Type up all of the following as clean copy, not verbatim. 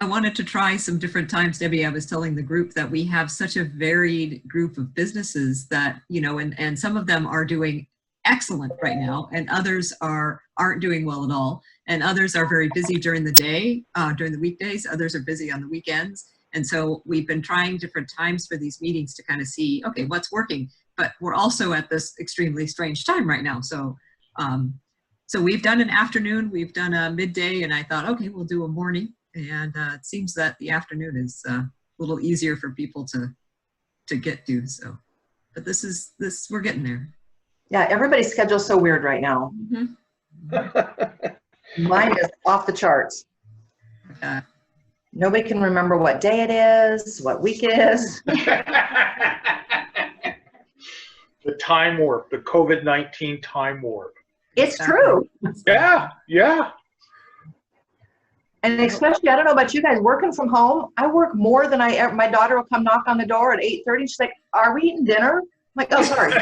I wanted to try some different times, Debbie. I was telling the group that we have such a varied group of businesses that, you know, and some of them are doing excellent right now, and others aren't doing well at all, and others are very busy during the day, during the weekdays. Others are busy on the weekends, and so we've been trying different times for these meetings to kind of see, okay, what's working. But we're also at this extremely strange time right now, so so we've done an afternoon, we've done a midday, and I thought, okay, we'll do a morning. And it seems that the afternoon is a little easier for people to get to. So, but we're getting there. Yeah, everybody's schedule's so weird right now. Mine is off the charts. Nobody can remember what day it is, what week it is. The time warp, the COVID-19 time warp. It's true. Yeah, yeah. And especially, I don't know about you guys, working from home, I work more than I ever. My daughter will come knock on the door at 8:30. She's like, "Are we eating dinner?" I'm like, "Oh, sorry."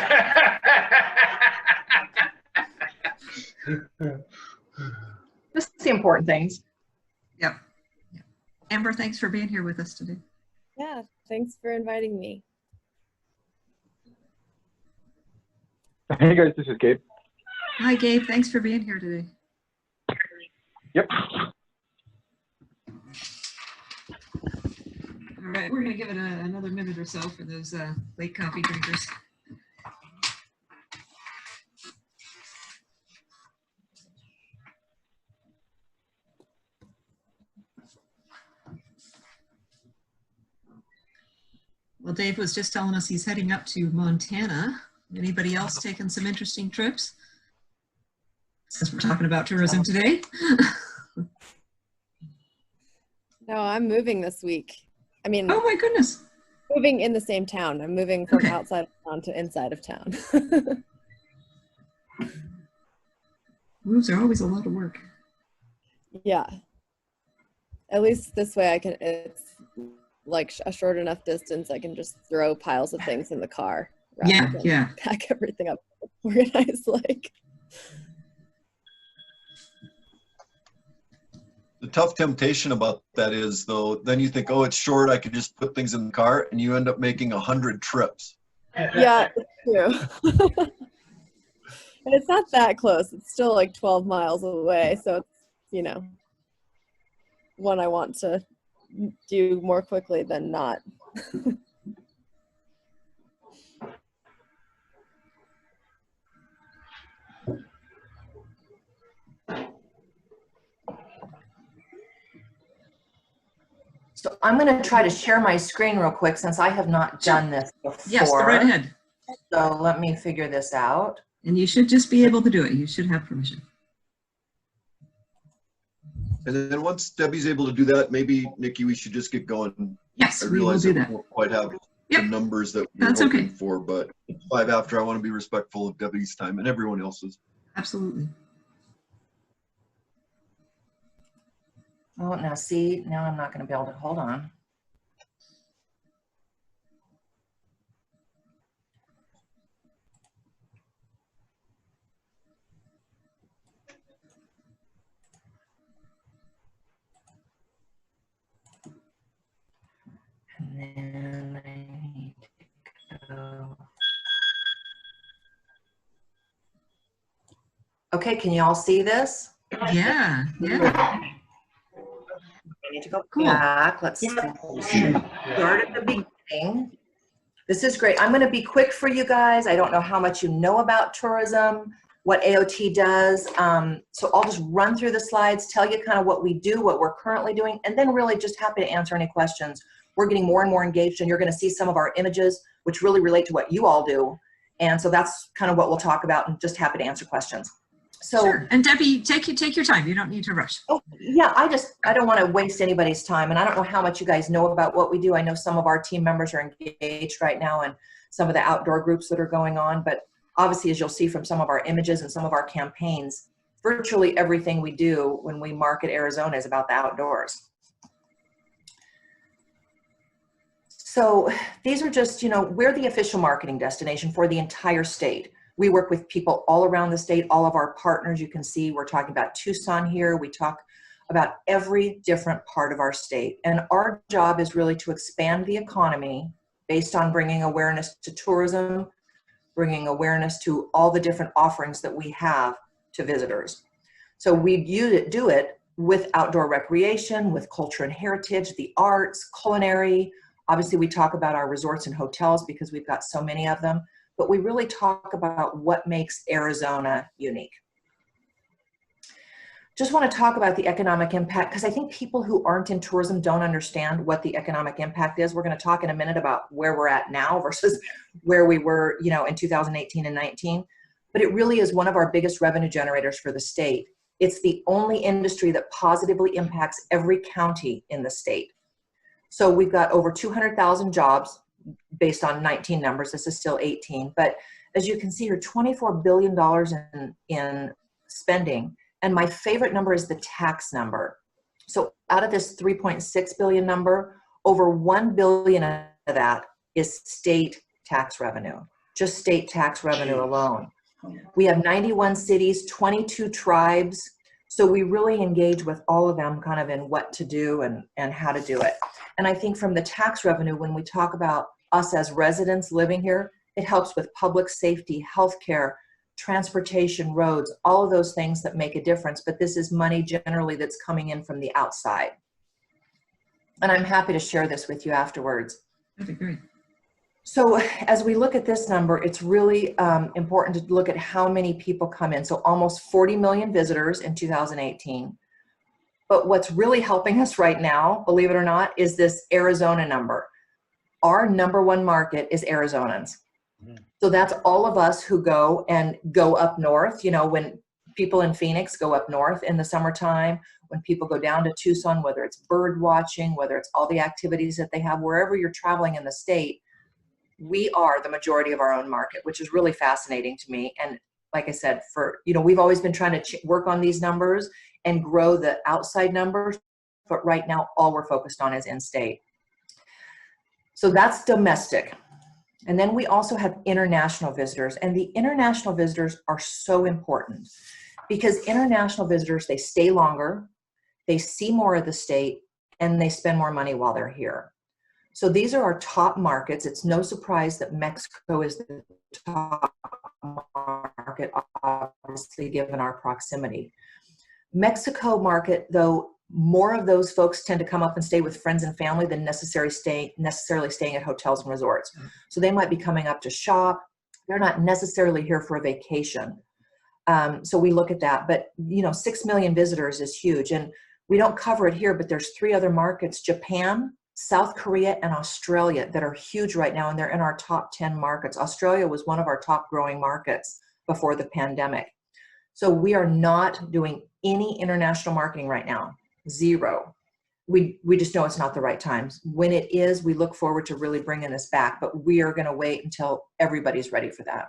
Just the important things. Yep. Amber, thanks for being here with us today. Yeah, thanks for inviting me. Hey guys, this is Gabe. Hi, Gabe. Thanks for being here today. Yep. All right, we're going to give it another minute or so for those late coffee drinkers. Well, Dave was just telling us he's heading up to Montana. Anybody else taking some interesting trips? Since we're talking about tourism today. No, I'm moving this week. I mean, oh my goodness. Moving in the same town. I'm moving from outside of town to inside of town. Moves are always a lot of work. Yeah. At least this way I can, it's like a short enough distance I can just throw piles of things in the car. Yeah. Pack everything up organized like. The tough temptation about that is, though, then you think, oh, it's short, I can just put things in the car, and you end up making 100 trips. Yeah, it's true. And it's not that close. It's still like 12 miles away. So it's, you know, one I want to do more quickly than not. So I'm going to try to share my screen real quick since I have not done this before. Yes, go right ahead. So let me figure this out. And you should just be able to do it. You should have permission. And then once Debbie's able to do that, maybe, Nikki, we should just get going. Yes, I we will realize do that that. we won't quite have the numbers that we're That's hoping okay. for, but 5 after, I want to be respectful of Debbie's time and everyone else's. Absolutely. Oh, now see, now I'm not going to be able to, hold on. And then I need to go. Okay, can you all see this? Yeah. I need to go back. Let's start at the beginning. This is great. I'm going to be quick for you guys. I don't know how much you know about tourism, what AOT does. So I'll just run through the slides, tell you kind of what we do, what we're currently doing, and then really just happy to answer any questions. We're getting more and more engaged, and you're going to see some of our images, which really relate to what you all do. And so that's kind of what we'll talk about, and just happy to answer questions. So, sure. And Debbie, take your time. You don't need to rush. Oh, yeah, I don't want to waste anybody's time. And I don't know how much you guys know about what we do. I know some of our team members are engaged right now in some of the outdoor groups that are going on. But obviously, as you'll see from some of our images and some of our campaigns, virtually everything we do when we market Arizona is about the outdoors. So these are just, you know, we're the official marketing destination for the entire state. We work with people all around the state, all of our partners. You can see we're talking about Tucson here. We talk about every different part of our state. And our job is really to expand the economy based on bringing awareness to tourism, bringing awareness to all the different offerings that we have to visitors. So we do it with outdoor recreation, with culture and heritage, the arts, culinary. Obviously, we talk about our resorts and hotels because we've got so many of them, but we really talk about what makes Arizona unique. Just want to talk about the economic impact because I think people who aren't in tourism don't understand what the economic impact is. We're going to talk in a minute about where we're at now versus where we were, in 2018 and 19. But it really is one of our biggest revenue generators for the state. It's the only industry that positively impacts every county in the state. So we've got over 200,000 jobs based on 19 numbers. This is still 18. But as you can see here, $24 billion in spending. And my favorite number is the tax number. So out of this 3.6 billion number, over 1 billion of that is state tax revenue, just state tax revenue alone. We have 91 cities, 22 tribes. So we really engage with all of them kind of in what to do and how to do it. And I think from the tax revenue, when we talk about us as residents living here, it helps with public safety, healthcare, transportation, roads, all of those things that make a difference. But this is money generally that's coming in from the outside. And I'm happy to share this with you afterwards. That'd be great. So as we look at this number, it's really important to look at how many people come in. So almost 40 million visitors in 2018. But what's really helping us right now, believe it or not, is this Arizona number. Our number one market is Arizonans. So that's all of us who go up north. When people in Phoenix go up north in the summertime, when people go down to Tucson, whether it's bird watching, whether it's all the activities that they have, wherever you're traveling in the state, we are the majority of our own market, which is really fascinating to me. And like I said, we've always been trying to work on these numbers and grow the outside numbers, but right now all we're focused on is in-state. So that's domestic. And then we also have international visitors, and the international visitors are so important because international visitors, they stay longer, they see more of the state, and they spend more money while they're here. So these are our top markets. It's no surprise that Mexico is the top market, obviously, given our proximity. Mexico market, though, more of those folks tend to come up and stay with friends and family than necessarily staying at hotels and resorts. So they might be coming up to shop. They're not necessarily here for a vacation. So we look at that. But, 6 million visitors is huge. And we don't cover it here, but there's 3 other markets, Japan, South Korea, and Australia, that are huge right now, and they're in our top 10 markets. Australia was one of our top growing markets before the pandemic. So we are not doing any international marketing right now, 0. We just know it's not the right time. When it is, we look forward to really bringing this back, but we are going to wait until everybody's ready for that.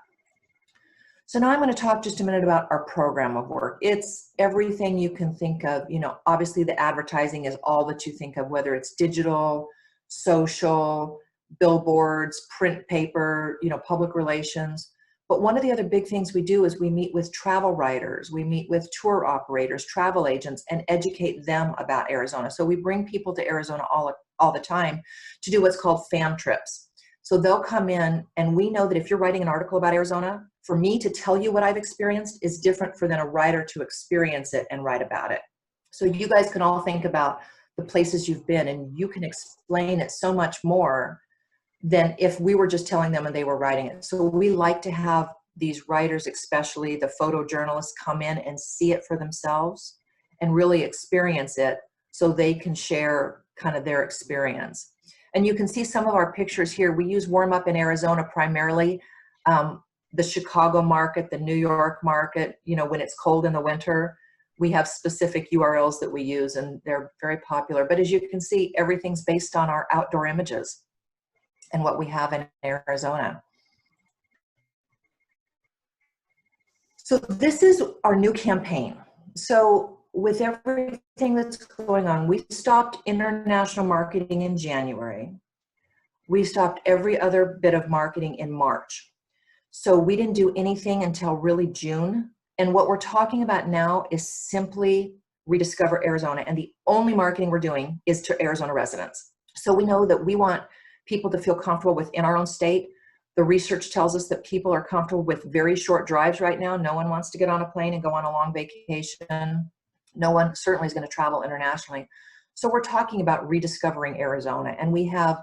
So now I'm going to talk just a minute about our program of work. It's everything you can think of. Obviously the advertising is all that you think of, whether it's digital, social, billboards, print paper, public relations. But one of the other big things we do is we meet with travel writers, we meet with tour operators, travel agents, and educate them about Arizona. So we bring people to Arizona all the time to do what's called fam trips. So they'll come in, and we know that if you're writing an article about Arizona, for me to tell you what I've experienced is different than a writer to experience it and write about it. So you guys can all think about the places you've been, and you can explain it so much more than if we were just telling them and they were writing it. So we like to have these writers, especially the photojournalists, come in and see it for themselves and really experience it so they can share kind of their experience. And you can see some of our pictures here. We use Warm Up in Arizona primarily, the Chicago market, the New York market, when it's cold in the winter. We have specific URLs that we use, and they're very popular. But as you can see, everything's based on our outdoor images and what we have in Arizona. So this is our new campaign. So with everything that's going on, we stopped international marketing in January. We stopped every other bit of marketing in March. So we didn't do anything until really June. And what we're talking about now is simply Rediscover Arizona, and the only marketing we're doing is to Arizona residents. So we know that we want people to feel comfortable within our own state. The research tells us that people are comfortable with very short drives right now. No one wants to get on a plane and go on a long vacation. No one certainly is going to travel internationally. So we're talking about rediscovering Arizona, and we have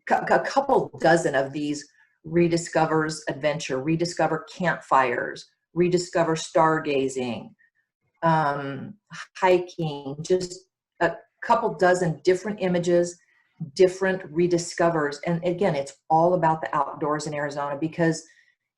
a couple dozen of these rediscovers adventure, rediscover campfires, rediscover stargazing, hiking, just a couple dozen different images, different rediscovers. And again, it's all about the outdoors in Arizona, because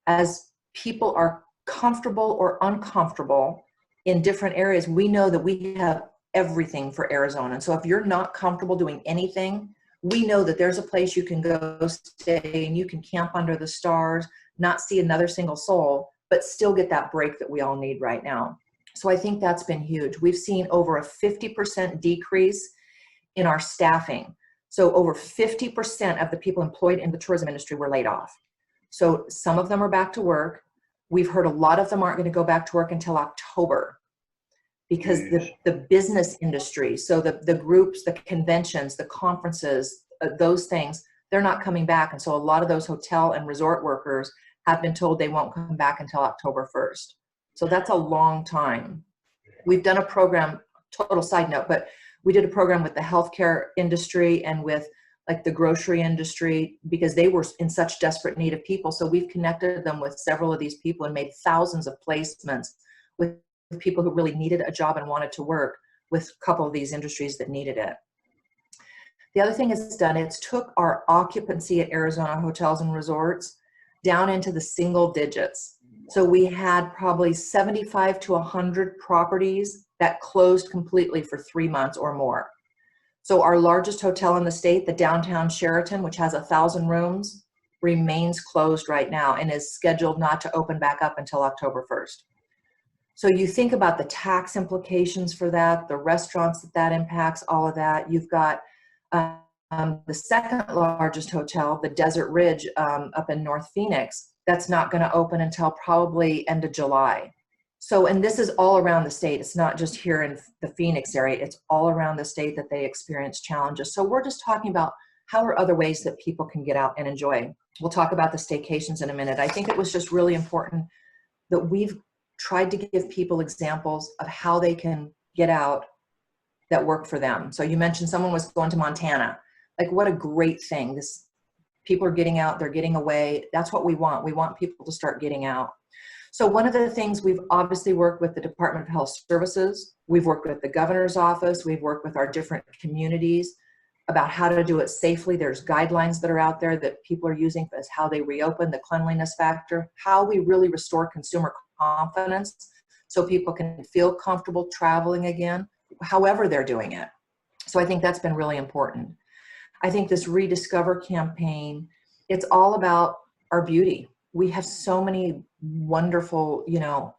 as people are comfortable or uncomfortable in different areas, we know that we have everything for Arizona. And so if you're not comfortable doing anything, we know that there's a place you can go stay and you can camp under the stars, not see another single soul, but still get that break that we all need right now. So I think that's been huge. We've seen over a 50% decrease in our staffing. So over 50% of the people employed in the tourism industry were laid off. So some of them are back to work. We've heard a lot of them aren't going to go back to work until October, because the business industry, so the groups, the conventions, the conferences, those things, they're not coming back. And so a lot of those hotel and resort workers have been told they won't come back until October 1st. So that's a long time. We've done a program, total side note, but we did a program with the healthcare industry and with like the grocery industry, because they were in such desperate need of people. So we've connected them with several of these people and made thousands of placements with people who really needed a job and wanted to work with a couple of these industries that needed it. The other thing it's done, it's took our occupancy at Arizona hotels and resorts down into the single digits. So we had probably 75 to 100 properties that closed completely for 3 months or more. So our largest hotel in the state, the downtown Sheraton, which has 1,000 rooms, remains closed right now and is scheduled not to open back up until October 1st. So you think about the tax implications for that, the restaurants that impacts, all of that. You've got the second largest hotel, the Desert Ridge up in North Phoenix, that's not going to open until probably end of July. So, and this is all around the state. It's not just here in the Phoenix area. It's all around the state that they experience challenges. So we're just talking about how are other ways that people can get out and enjoy. We'll talk about the staycations in a minute. I think it was just really important that we've tried to give people examples of how they can get out that work for them. So you mentioned someone was going to Montana. Like, what a great thing. This, people are getting out, they're getting away. That's what we want. We want people to start getting out. So one of the things, we've obviously worked with the Department of Health Services. We've worked with the governor's office. We've worked with our different communities about how to do it safely. There's guidelines that are out there that people are using as how they reopen, the cleanliness factor, how we really restore consumer confidence so people can feel comfortable traveling again, however they're doing it. So I think that's been really important. I think this Rediscover campaign, it's all about our beauty. We have so many wonderful,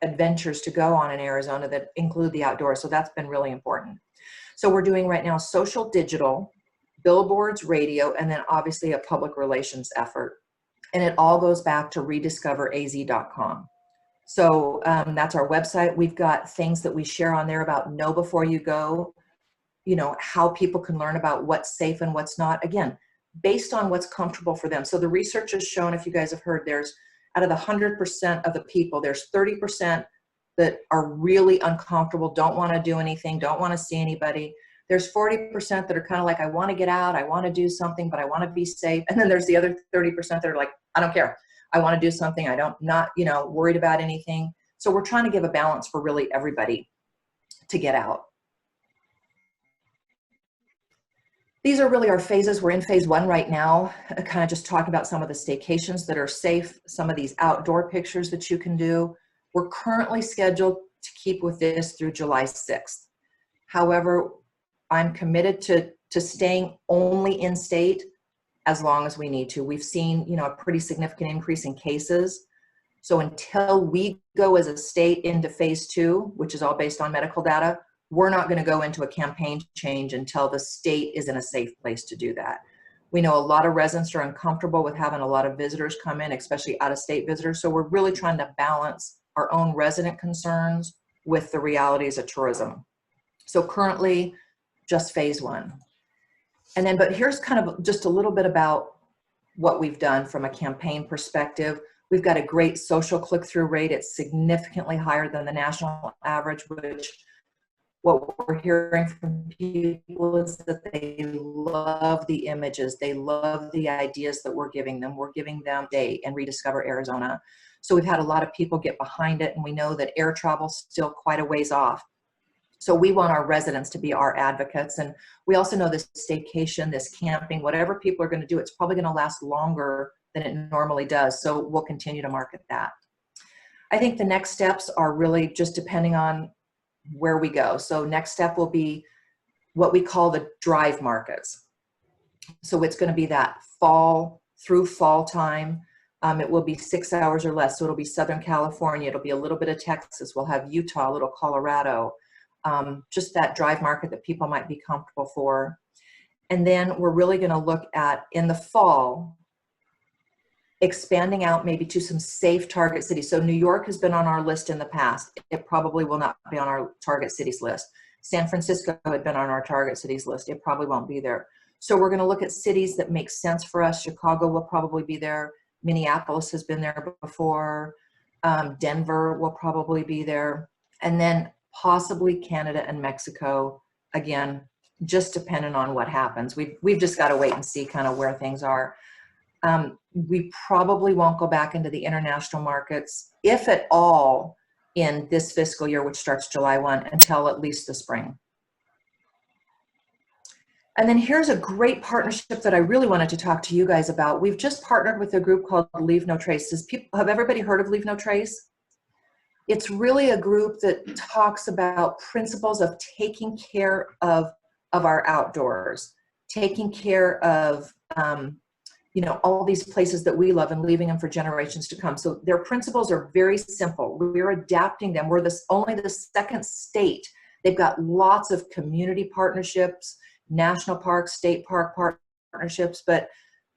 adventures to go on in Arizona that include the outdoors. So that's been really important. So we're doing right now social, digital, billboards, radio, and then obviously a public relations effort. And it all goes back to rediscoveraz.com. So that's our website. We've got things that we share on there about know before you go, how people can learn about what's safe and what's not. Again, based on what's comfortable for them. So the research has shown, if you guys have heard, there's out of the 100% of the people, there's 30% that are really uncomfortable, don't want to do anything, don't want to see anybody. There's 40% that are kind of like, I want to get out, I want to do something, but I want to be safe. And then there's the other 30% that are like, I don't care. I want to do something. Not worried about anything. So we're trying to give a balance for really everybody to get out. These are really our phases. We're in phase 1 right now, kind of just talking about some of the staycations that are safe, some of these outdoor pictures that you can do. We're currently scheduled to keep with this through July 6th. However, I'm committed to staying only in state as long as we need to. We've seen, a pretty significant increase in cases. So until we go as a state into phase 2, which is all based on medical data, we're not going to go into a campaign change until the state is in a safe place to do that. We know a lot of residents are uncomfortable with having a lot of visitors come in, especially out-of-state visitors. So we're really trying to balance our own resident concerns with the realities of tourism. So currently just phase one. And then, but here's kind of just a little bit about what we've done from a campaign perspective. We've got a great social click-through rate. It's significantly higher than the national average, which what we're hearing from people is that they love the images. They love the ideas that we're giving them. We're giving them day and Rediscover Arizona. So we've had a lot of people get behind it, and we know that air travel's still quite a ways off. So we want our residents to be our advocates. And we also know this staycation, this camping, whatever people are going to do, it's probably going to last longer than it normally does. So we'll continue to market that. I think the next steps are really just depending on where we go. So next step will be what we call the drive markets. So it's going to be that fall through fall time. It will be 6 hours or less. So it'll be Southern California. It'll be a little bit of Texas. We'll have Utah, a little Colorado. Just that drive market that people might be comfortable for. And then we're really going to look at, in the fall, expanding out maybe to some safe target cities. So New York has been on our list in the past. It probably will not be on our target cities list. San Francisco had been on our target cities list. It probably won't be there. So we're going to look at cities that make sense for us. Chicago will probably be there. Minneapolis has been there before. Denver will probably be there. And then possibly Canada and Mexico, again, just depending on what happens. We've just got to wait and see kind of where things are. We probably won't go back into the international markets, if at all, in this fiscal year, which starts July 1, until at least the spring. And then here's a great partnership that I really wanted to talk to you guys about. We've just partnered with a group called Leave No Trace. Have everybody heard of Leave No Trace? It's really a group that talks about principles of taking care of our outdoors, taking care of you know, all these places that we love and leaving them for generations to come. So their principles are very simple. We're adapting them. We're only the second state. They've got lots of community partnerships, national parks, state park partnerships, but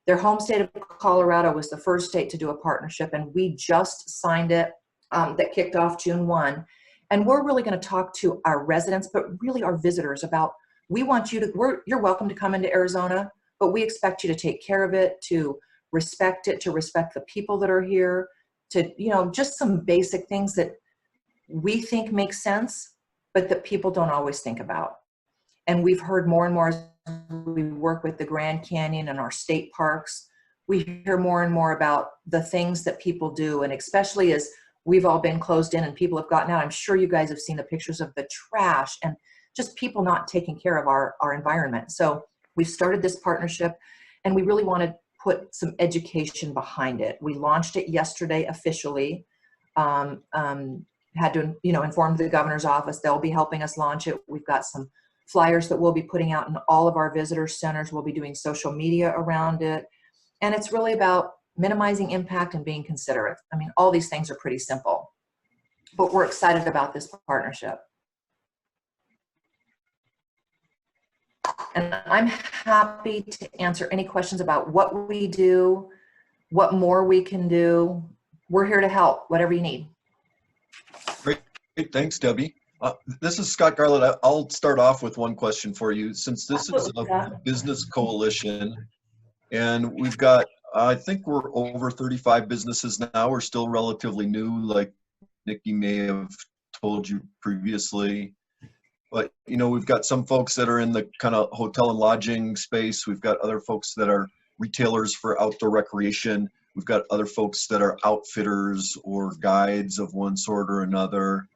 their home state of Colorado was the first state to do a partnership, and we just signed it. That kicked off June 1. And we're really going to talk to our residents, but really our visitors about, we want you to, you're welcome to come into Arizona, but we expect you to take care of it, to respect the people that are here, to, you know, just some basic things that we think make sense, but that people don't always think about. And we've heard more and more as we work with the Grand Canyon and our state parks, we hear more and more about the things that people do, and especially as we've all been closed in and people have gotten out. I'm sure you guys have seen the pictures of the trash and just people not taking care of our environment. So we've started this partnership, and we really want to put some education behind it. We launched it yesterday officially. Had to, you know, inform the governor's office. They'll be helping us launch it. We've got some flyers that we'll be putting out in all of our visitor centers. We'll be doing social media around it. And it's really about minimizing impact and being considerate. I mean, all these things are pretty simple, but we're excited about this partnership. And I'm happy to answer any questions about what we do, what more we can do. We're here to help, whatever you need. Great. Thanks, Debbie. This is Scott Garland. I'll start off with one question for you. Since this is a business coalition, and we've got, I think we're over 35 businesses now. We're still relatively new, like Nikki may have told you previously. But, you know, we've got some folks that are in the kind of hotel and lodging space. We've got other folks that are retailers for outdoor recreation. We've got other folks that are outfitters or guides of one sort or another.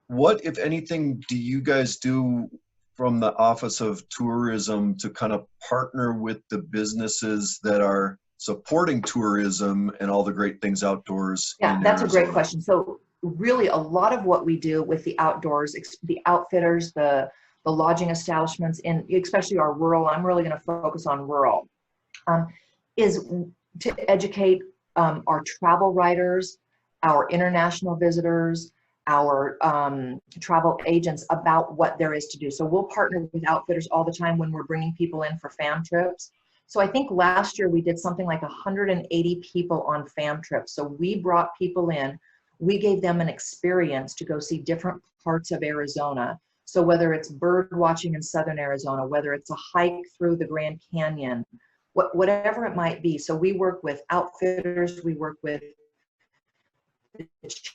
What, if anything, do you guys do from the Office of Tourism to kind of partner with the businesses that are supporting tourism and all the great things outdoors? Yeah, that's a great question. So really a lot of what we do with the outdoors, the outfitters, the lodging establishments, and especially our rural, I'm really going to focus on rural, is to educate our travel writers, our international visitors, our travel agents about what there is to do. So we'll partner with outfitters all the time when we're bringing people in for fam trips. So I think last year we did something like 180 people on fam trips. So we brought people in, we gave them an experience to go see different parts of Arizona. So whether it's bird watching in southern Arizona, whether it's a hike through the Grand Canyon, whatever it might be. So we work with outfitters, we work with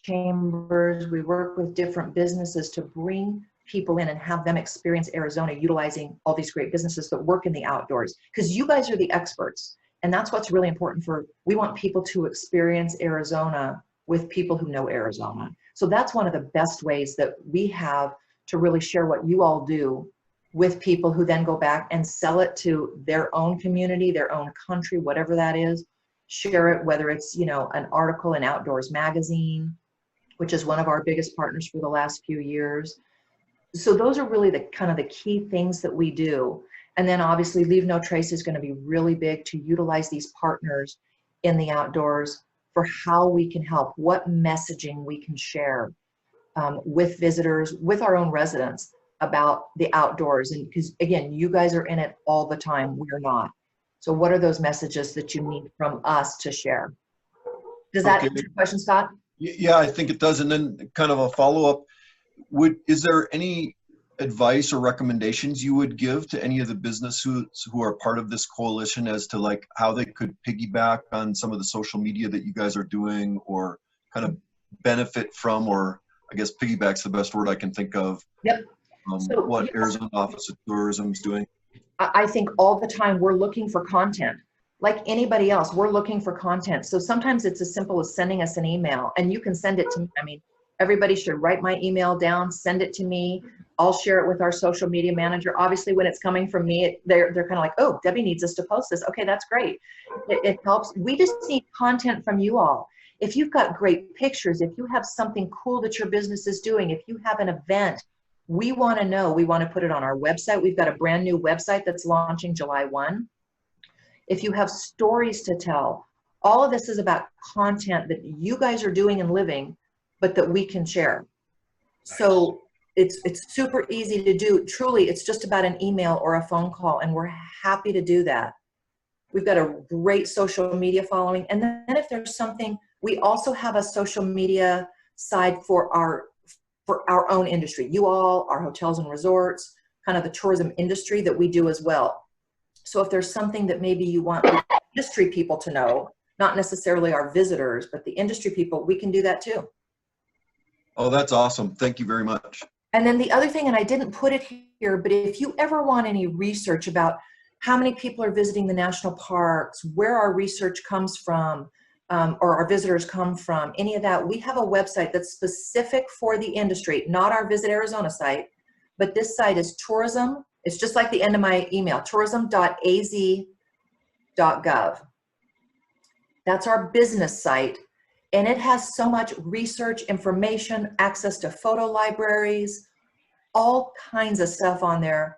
chambers, we work with different businesses to bring people in and have them experience Arizona utilizing all these great businesses that work in the outdoors. Because you guys are the experts. And that's what's really important we want people to experience Arizona with people who know Arizona. So that's one of the best ways that we have to really share what you all do with people who then go back and sell it to their own community, their own country, whatever that is. Share it, whether it's, you know, an article in Outdoors Magazine, which is one of our biggest partners for the last few years. So those are really the kind of the key things that we do. And then obviously Leave No Trace is going to be really big to utilize these partners in the outdoors for how we can help, what messaging we can share with visitors, with our own residents about the outdoors. And because again, you guys are in it all the time, we're not. So what are those messages that you need from us to share? Does that answer your question, Scott? Yeah, I think it does. And then kind of a follow-up, is there any advice or recommendations you would give to any of the business who are part of this coalition as to like how they could piggyback on some of the social media that you guys are doing, or kind of benefit from, or I guess piggyback's the best word I can think of. Yep. So, what Arizona Office of Tourism is doing? I think all the time we're looking for content. Like anybody else, we're looking for content. So sometimes it's as simple as sending us an email, and you can send it to me. I mean, everybody should write my email down, send it to me. I'll share it with our social media manager. Obviously, when it's coming from me, they're kind of like, oh, Debbie needs us to post this. Okay, that's great. It helps. We just need content from you all. If you've got great pictures, if you have something cool that your business is doing, if you have an event, we want to know. We want to put it on our website. We've got a brand new website that's launching July 1. If you have stories to tell, all of this is about content that you guys are doing and living, but that we can share. Nice. So it's super easy to do. Truly, it's just about an email or a phone call, and we're happy to do that. We've got a great social media following. And then if there's something, we also have a social media side for our own industry. You all, our hotels and resorts, kind of the tourism industry that we do as well. So if there's something that maybe you want the industry people to know, not necessarily our visitors, but the industry people, we can do that too. Oh, that's awesome. Thank you very much. And then the other thing, and I didn't put it here, but if you ever want any research about how many people are visiting the national parks, where our research comes from, or our visitors come from, any of that, we have a website that's specific for the industry, not our Visit Arizona site, but this site is tourism. It's just like the end of my email, tourism.az.gov. That's our business site. And it has so much research, information, access to photo libraries, all kinds of stuff on there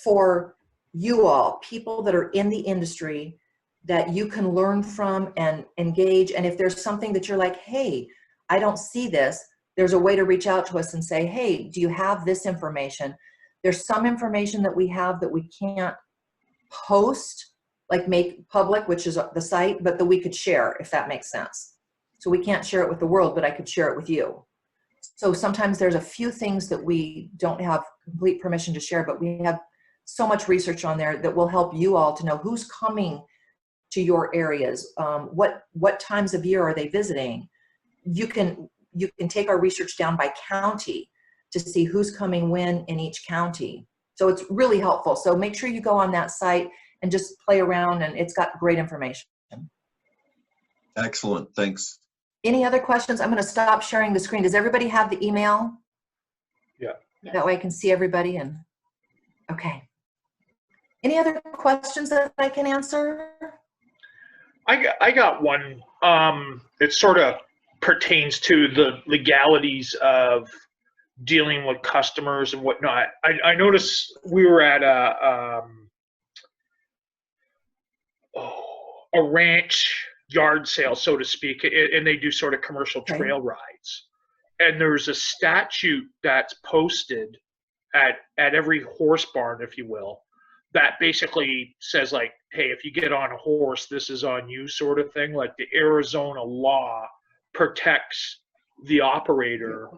for you all, people that are in the industry, that you can learn from and engage. And if there's something that you're like, hey, I don't see this, there's a way to reach out to us and say, hey, do you have this information? There's some information that we have that we can't post, like make public, which is the site, but that we could share, if that makes sense. So we can't share it with the world, but I could share it with you. So sometimes there's a few things that we don't have complete permission to share, but we have so much research on there that will help you all to know who's coming to your areas, what times of year are they visiting. You can take our research down by county to see who's coming when in each county. So it's really helpful. So make sure you go on that site and just play around, and it's got great information. Excellent, thanks. Any other questions? I'm going to stop sharing the screen. Does everybody have the email? Yeah. That way I can see everybody. And okay. Any other questions that I can answer? I got one. It sort of pertains to the legalities of dealing with customers and whatnot. I noticed we were at a ranch yard sale, so to speak, and they do sort of commercial trail rides. And there's a statute that's posted at every horse barn, if you will, that basically says like, hey, if you get on a horse, this is on you, sort of thing. Like the Arizona law protects the operator.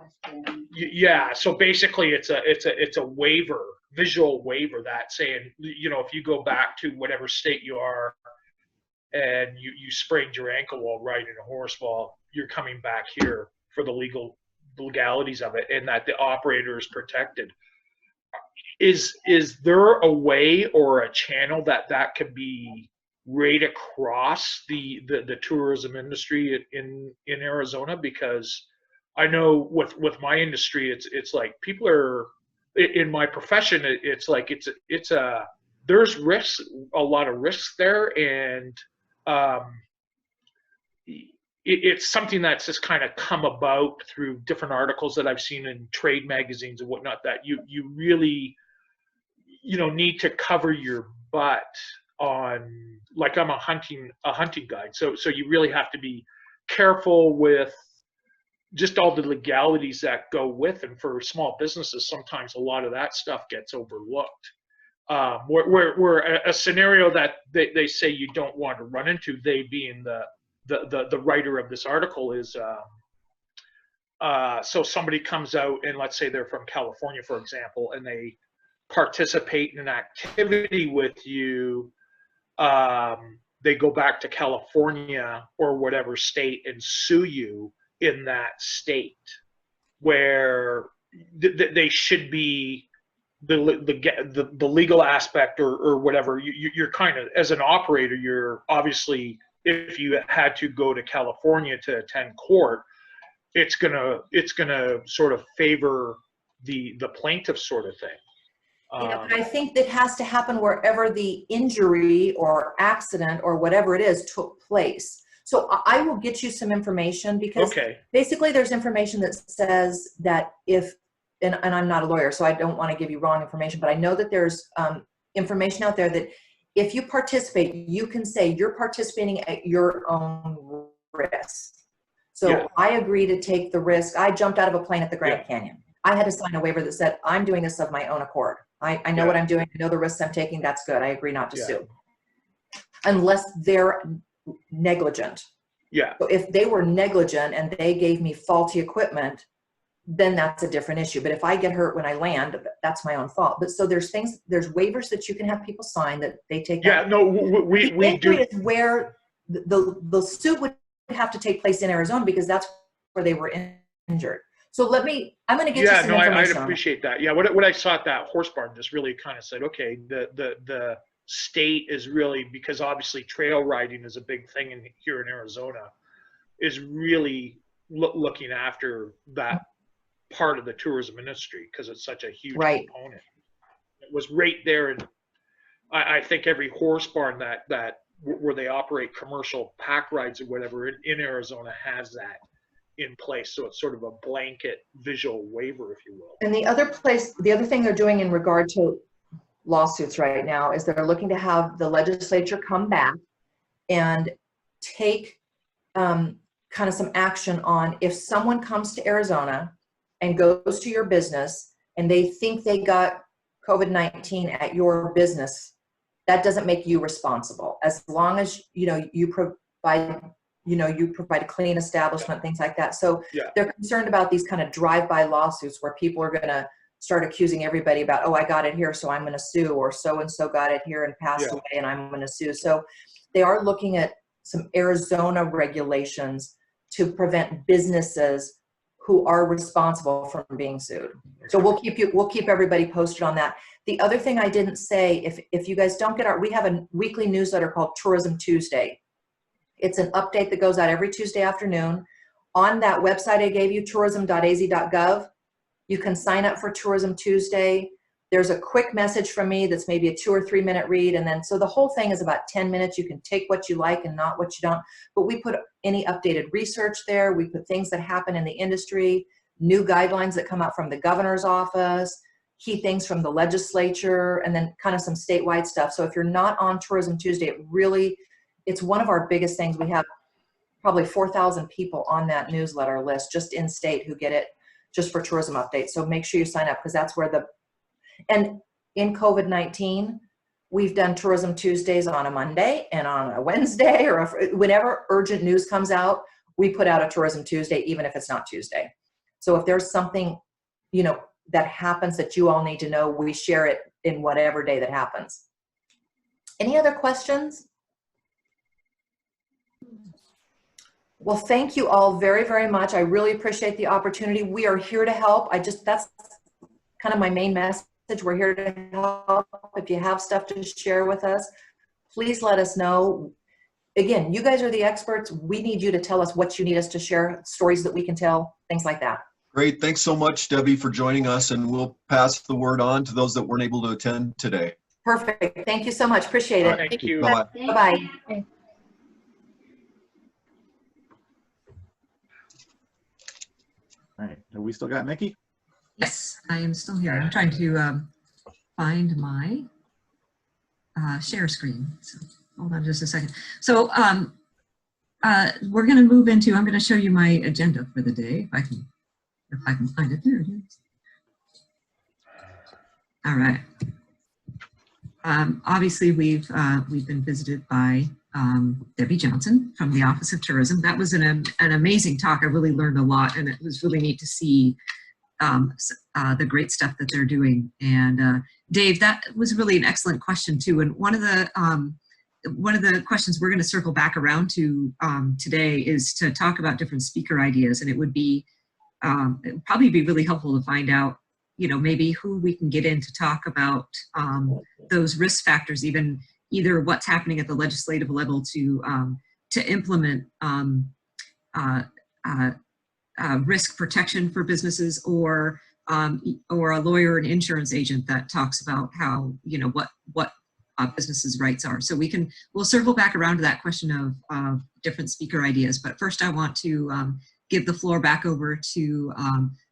Yeah, so basically it's a waiver, visual waiver, that saying, if you go back to whatever state you are and you sprained your ankle while riding a horse, well, you're coming back here for the legalities of it, and that the operator is protected. Is there a way or a channel that could be right across the tourism industry in Arizona? Because I know with my industry, it's like people are, in my profession, it's like there's risks, a lot of risks there, and it's something that's just kind of come about through different articles that I've seen in trade magazines and whatnot, that you really need to cover your butt on, like, I'm a hunting guide, so you really have to be careful with just all the legalities that go with, and for small businesses, sometimes a lot of that stuff gets overlooked. Where a scenario that they say you don't want to run into, they being the writer of this article, is so somebody comes out, and let's say they're from California, for example, and they participate in an activity with you. They go back to California or whatever state and sue you in that state, where they should be the legal aspect or whatever. You're kind of, as an operator, you're obviously, if you had to go to California to attend court, it's gonna sort of favor the plaintiff, sort of thing. But I think that has to happen wherever the injury or accident or whatever it is took place. So I will get you some information, because basically there's information that says that if, and I'm not a lawyer, so I don't want to give you wrong information, but I know that there's information out there that if you participate, you can say you're participating at your own risk. So I agree to take the risk. I jumped out of a plane at the Grand Canyon. I had to sign a waiver that said, I'm doing this of my own accord. I know what I'm doing. I know the risks I'm taking. That's good. I agree not to sue. Unless they're negligent. Yeah. So if they were negligent and they gave me faulty equipment, then that's a different issue. But if I get hurt when I land, that's my own fault. But so there's waivers that you can have people sign that they take. Yeah, no, we do. Is where the suit would have to take place in Arizona, because that's where they were injured. So I'm going to get you some information. I'd appreciate that. Yeah, what I saw at that horse barn just really kind of said, okay, the state is really, because obviously trail riding is a big thing here in Arizona, is really looking after that part of the tourism industry, because it's such a huge component. It was right there, and I think every horse barn that where they operate commercial pack rides or whatever in Arizona has that in place. So it's sort of a blanket visual waiver, if you will. And the other thing they're doing in regard to lawsuits right now is they're looking to have the legislature come back and take kind of some action on, if someone comes to Arizona and goes to your business and they think they got COVID-19 at your business, that doesn't make you responsible. As long as you provide a clean establishment, things like that. So they're concerned about these kind of drive-by lawsuits where people are going to start accusing everybody about, oh, I got it here, so I'm going to sue, or so-and-so got it here and passed away and I'm going to sue. So they are looking at some Arizona regulations to prevent businesses who are responsible from being sued. So we'll keep everybody posted on that. The other thing I didn't say, if you guys don't get we have a weekly newsletter called Tourism Tuesday. It's an update that goes out every Tuesday afternoon. On that website I gave you, tourism.az.gov, you can sign up for Tourism Tuesday. There's a quick message from me that's maybe a 2 or 3 minute read. And then, so the whole thing is about 10 minutes. You can take what you like and not what you don't. But we put any updated research there. We put things that happen in the industry, new guidelines that come out from the governor's office, key things from the legislature, and then kind of some statewide stuff. So if you're not on Tourism Tuesday, it's one of our biggest things. We have probably 4,000 people on that newsletter list just in state who get it just for tourism updates. So make sure you sign up, because that's where and in COVID-19, we've done Tourism Tuesdays on a Monday and on a Wednesday, or whenever urgent news comes out, we put out a Tourism Tuesday, even if it's not Tuesday. So if there's something, you know, that happens that you all need to know, we share it in whatever day that happens. Any other questions? Well, thank you all very, very much. I really appreciate the opportunity. We are here to help. That's kind of my main message. We're here to help. If you have stuff to share with us, please let us know. Again, you guys are the experts. We need you to tell us what you need us to share, stories that we can tell, things like that. Great. Thanks so much, Debbie, for joining us, and we'll pass the word on to those that weren't able to attend today. Perfect. Thank you so much. Appreciate it. Thank you. Bye-bye. Bye-bye. All right, have we still got Nikki? Yes, I am still here. I'm trying to find my share screen. So hold on just a second. So we're going to move into, I'm going to show you my agenda for the day, if I can find it. There it is. All right. Obviously, we've been visited by Debbie Johnson from the Office of Tourism. That was an amazing talk. I really learned a lot, and it was really neat to see the great stuff that they're doing. And Dave, that was really an excellent question too. And one of the questions we're going to circle back around to today is to talk about different speaker ideas, and it would probably be really helpful to find out, you know, maybe who we can get in to talk about those risk factors, either what's happening at the legislative level to implement risk protection for businesses, or a lawyer and insurance agent that talks about how, you know, what businesses' rights are. So we'll circle back around to that question of different speaker ideas. But first, I want to give the floor back over to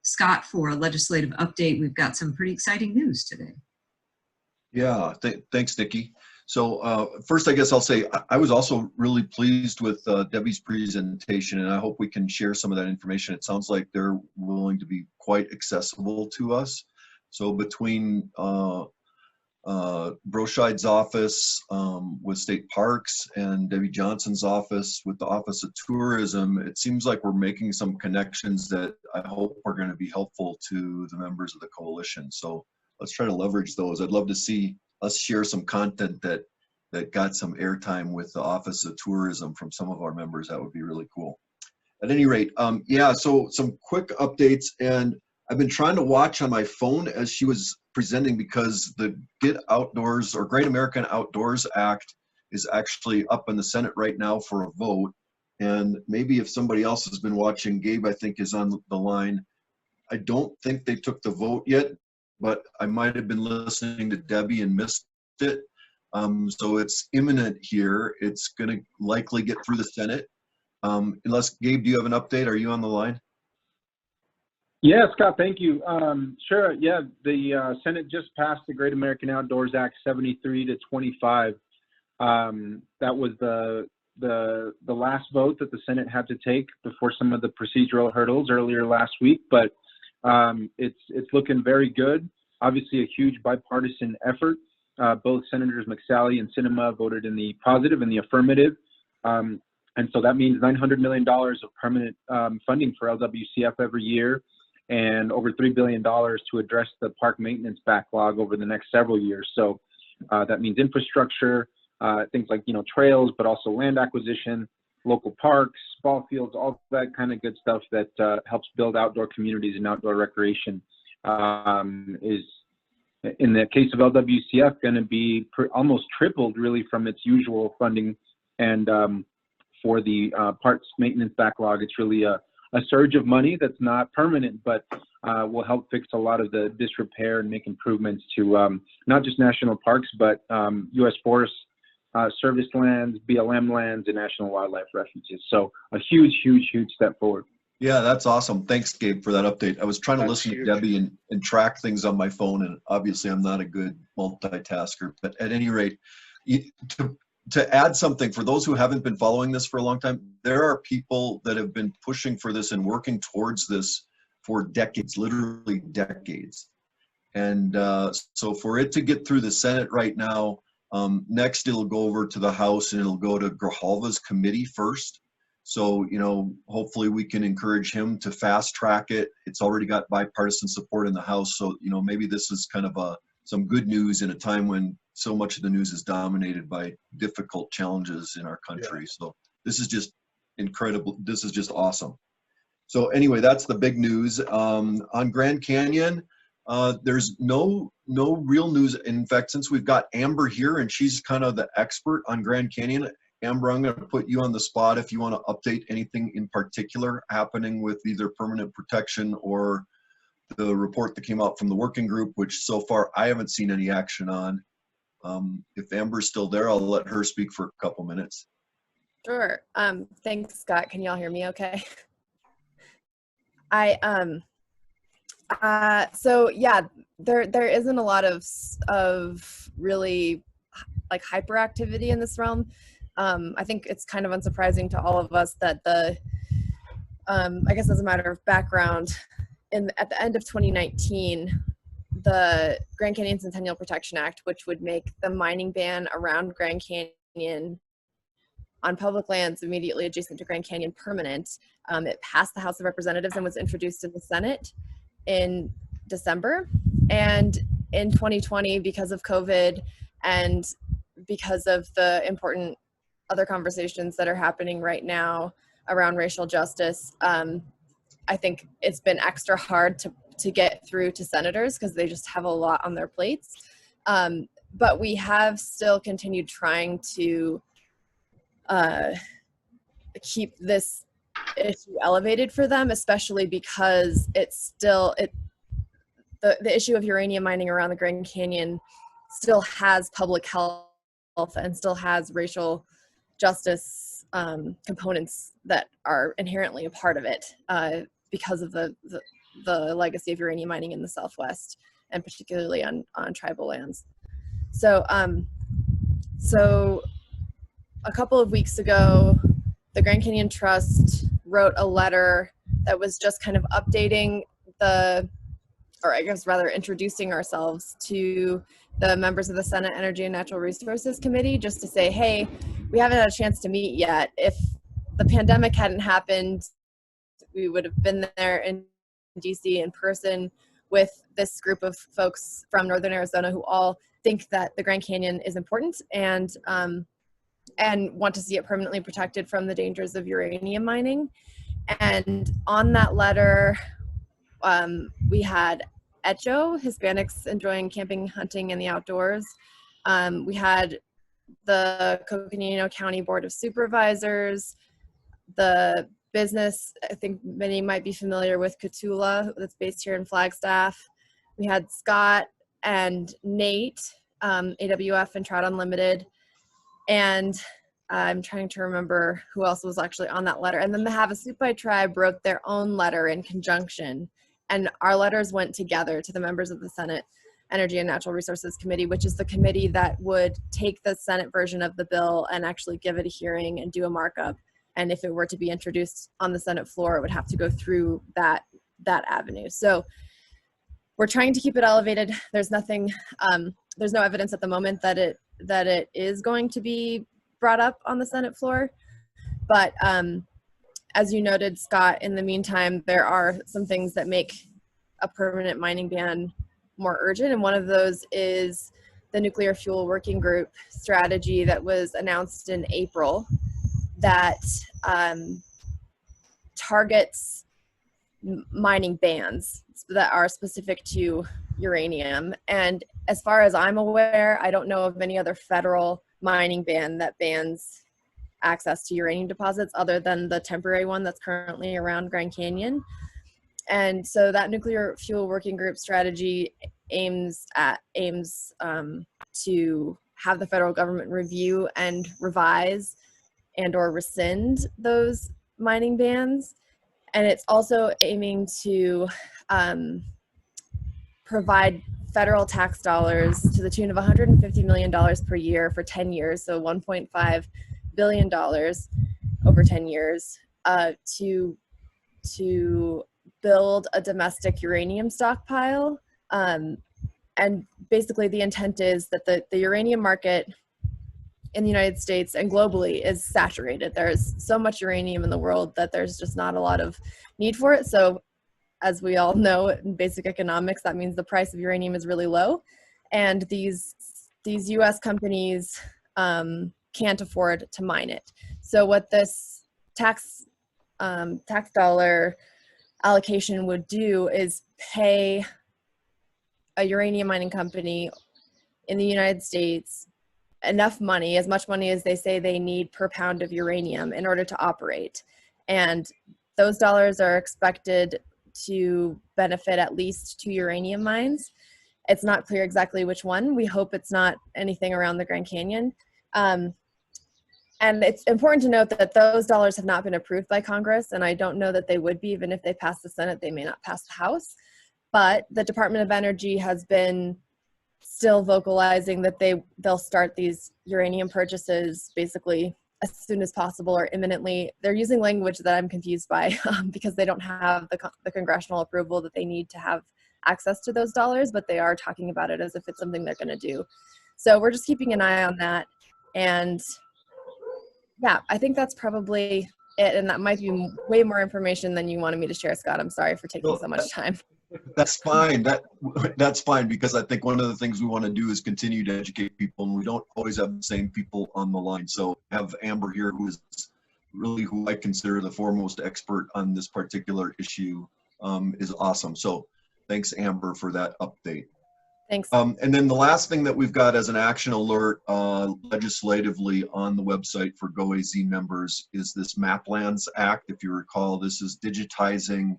Scott for a legislative update. We've got some pretty exciting news today. Yeah, thanks, Nikki. So first, I guess I'll say I was also really pleased with Debbie's presentation, and I hope we can share some of that information. It sounds like they're willing to be quite accessible to us. So between Broscheid's office with State Parks and Debbie Johnson's office with the Office of Tourism, it seems like we're making some connections that I hope are going to be helpful to the members of the coalition. So let's try to leverage those. I'd love to see us share some content that got some airtime with the Office of Tourism from some of our members. That would be really cool. At any rate, yeah, so some quick updates, and I've been trying to watch on my phone as she was presenting, because the Get Outdoors, or Great American Outdoors Act, is actually up in the Senate right now for a vote. And maybe if somebody else has been watching, Gabe, I think, is on the line. I don't think they took the vote yet, but I might have been listening to Debbie and missed it. So it's imminent here. It's going to likely get through the Senate. Unless, Gabe, do you have an update? Are you on the line? Yeah, Scott, thank you. Sure, yeah, the Senate just passed the Great American Outdoors Act 73 to 25. That was the last vote that the Senate had to take before some of the procedural hurdles earlier last week, but it's looking very good. Obviously, a huge bipartisan effort. Both Senators McSally and Sinema voted in the positive and the affirmative. And so that means $900 million of permanent funding for LWCF every year, and over $3 billion to address the park maintenance backlog over the next several years. So that means infrastructure, things like, you know, trails, but also land acquisition, local parks, ball fields, all that kind of good stuff that helps build outdoor communities and outdoor recreation is, in the case of LWCF, going to be almost tripled really from its usual funding. And for the parks maintenance backlog, it's really a surge of money that's not permanent, but will help fix a lot of the disrepair and make improvements to not just national parks, but U.S. Forest Service lands, BLM lands, and national wildlife refuges. So a huge, huge, huge step forward. Yeah, that's awesome. Thanks, Gabe, for that update. I was trying to listen huge. to Debbie and track things on my phone, and obviously I'm not a good multitasker. But at any rate, to add something, for those who haven't been following this for a long time, there are people that have been pushing for this and working towards this for decades, literally decades. And so for it to get through the Senate right now, next it'll go over to the House, and it'll go to Grijalva's committee first. So, you know, hopefully we can encourage him to fast track it. It's already got bipartisan support in the House. So, you know, maybe this is kind of some good news in a time when so much of the news is dominated by difficult challenges in our country. So this is just incredible. This is just awesome. So anyway, that's the big news. On Grand Canyon, there's no real news. In fact, since we've got Amber here and she's kind of the expert on Grand Canyon, Amber, I'm going to put you on the spot if you want to update anything in particular happening with either permanent protection or the report that came out from the working group, which so far I haven't seen any action on. If Amber's still there, I'll let her speak for a couple minutes. Sure. Thanks, Scott. Can y'all hear me okay? So yeah, there isn't a lot of really like hyperactivity in this realm. I think it's kind of unsurprising to all of us that I guess as a matter of background, at the end of 2019, the Grand Canyon Centennial Protection Act, which would make the mining ban around Grand Canyon on public lands immediately adjacent to Grand Canyon permanent, it passed the House of Representatives and was introduced in the Senate in December. And in 2020, because of COVID and because of the important other conversations that are happening right now around racial justice, I think it's been extra hard to get through to senators because they just have a lot on their plates. But we have still continued trying to keep this issue elevated for them, especially because it's still, the issue of uranium mining around the Grand Canyon still has public health and still has racial justice components that are inherently a part of it because of the legacy of uranium mining in the Southwest and particularly on tribal lands. So, so a couple of weeks ago, the Grand Canyon Trust wrote a letter that was just kind of updating or I guess rather introducing ourselves to the members of the Senate Energy and Natural Resources Committee, just to say, hey, we haven't had a chance to meet yet. If the pandemic hadn't happened, we would have been there in DC in person with this group of folks from Northern Arizona who all think that the Grand Canyon is important and want to see it permanently protected from the dangers of uranium mining. And on that letter, we had Echo, Hispanics enjoying camping, hunting, and the outdoors. We had the Coconino County Board of Supervisors, the business, I think many might be familiar with Catula, that's based here in Flagstaff. We had Scott and Nate, AWF and Trout Unlimited, and I'm trying to remember who else was actually on that letter. And then the Havasupai tribe wrote their own letter in conjunction, and our letters went together to the members of the Senate Energy and Natural Resources Committee, which is the committee that would take the Senate version of the bill and actually give it a hearing and do a markup. And if it were to be introduced on the Senate floor, it would have to go through that avenue. So we're trying to keep it elevated. There's nothing, there's no evidence at the moment that it is going to be brought up on the Senate floor. But as you noted, Scott, in the meantime, there are some things that make a permanent mining ban more urgent. And one of those is the Nuclear Fuel Working Group strategy that was announced in April that targets mining bans that are specific to uranium. And as far as I'm aware, I don't know of any other federal mining ban that bans access to uranium deposits other than the temporary one that's currently around Grand Canyon. And so that Nuclear Fuel Working Group strategy aims to have the federal government review and revise and or rescind those mining bans. And it's also aiming to provide federal tax dollars to the tune of $150 million per year for 10 years, so $1.5 billion over 10 years, to build a domestic uranium stockpile. And basically the intent is that the uranium market in the United States and globally is saturated. There's so much uranium in the world that there's just not a lot of need for it. So as we all know in basic economics, that means the price of uranium is really low. And these US companies can't afford to mine it. So what this tax dollar allocation would do is pay a uranium mining company in the United States enough money, as much money as they say they need per pound of uranium in order to operate. And those dollars are expected to benefit at least 2 uranium mines. It's not clear exactly which one. We hope it's not anything around the Grand Canyon. And it's important to note that those dollars have not been approved by Congress, and I don't know that they would be. Even if they pass the Senate, they may not pass the House. But the Department of Energy has been still vocalizing that they'll start these uranium purchases basically as soon as possible or imminently. They're using language that I'm confused by because they don't have the congressional approval that they need to have access to those dollars, but they are talking about it as if it's something they're going to do. So we're just keeping an eye on that. And yeah, I think that's probably it. And that might be way more information than you wanted me to share, Scott. I'm sorry for taking so much time. That's fine. That's fine, because I think one of the things we want to do is continue to educate people, and we don't always have the same people on the line. So have Amber here, who is really who I consider the foremost expert on this particular issue, is awesome. So thanks, Amber, for that update. Thanks. And then the last thing that we've got as an action alert legislatively on the website for GoAZ members is this Maplands Act. If you recall, this is digitizing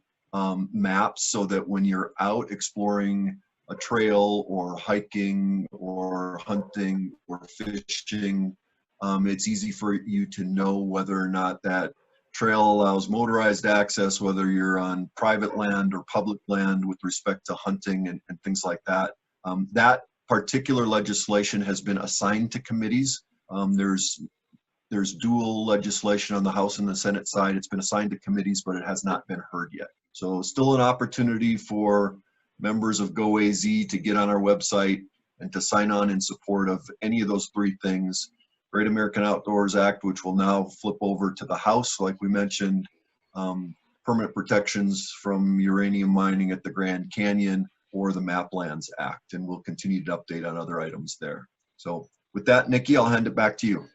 maps so that when you're out exploring a trail or hiking or hunting or fishing, it's easy for you to know whether or not that trail allows motorized access, whether you're on private land or public land with respect to hunting and things like that. That particular legislation has been assigned to committees. There's dual legislation on the House and the Senate side. It's been assigned to committees, but it has not been heard yet. So still an opportunity for members of GoAZ to get on our website and to sign on in support of any of those 3 things. Great American Outdoors Act, which will now flip over to the House, like we mentioned, permanent protections from uranium mining at the Grand Canyon, or the Maplands Act, and we'll continue to update on other items there. So with that, Nikki, I'll hand it back to you.